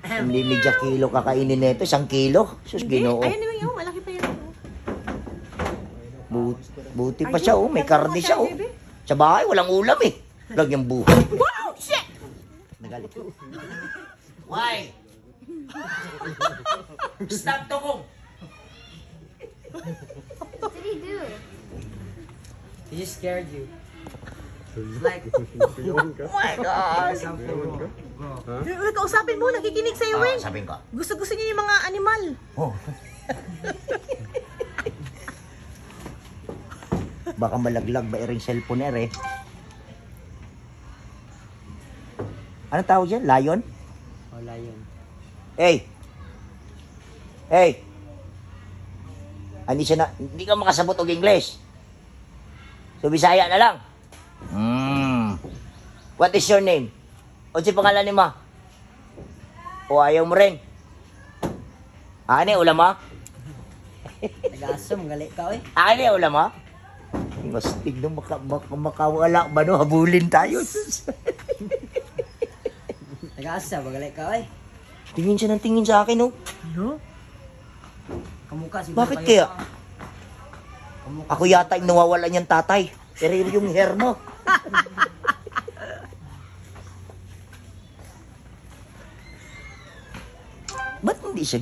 Hindi medya kilo kakainin nito, 1 kilo. Sus, Ginoo. Ayun naman yun, malaki pa yun. Buti pa siya, oh. May karne siya, oh. Sa bahay, walang ulam, eh. Lagyang buhay. Wow! Shit! Nagalit. Why? Stop tukong! What did he do? He just scared you. Like, Oh my God! kausapin mo, nakikinig sa'yo, Win. Sabihin ko. Gusto niya yung mga animal. Oh. Baka malaglag ba rin cellphone eh. Ano tawag yan? Lion? Wala yun. Hey! Hey! Hindi ka makasabot og English. So, Bisaya na lang. What is your name? O si pangalan ni ma? O ayaw mo rin? Ano ulam mo? Nag-asam, gali ka, eh. Ano ulam mo? Mas tignan makawala ba no? Habulin tayo. Nag-asam, gali ka, eh. Tingin siya ng tingin sa akin, oh. No? Kamukha si Bakit kaya? Ako yata yung nawawala niyang tatay. Pero yung hair mo. Ba't hindi siya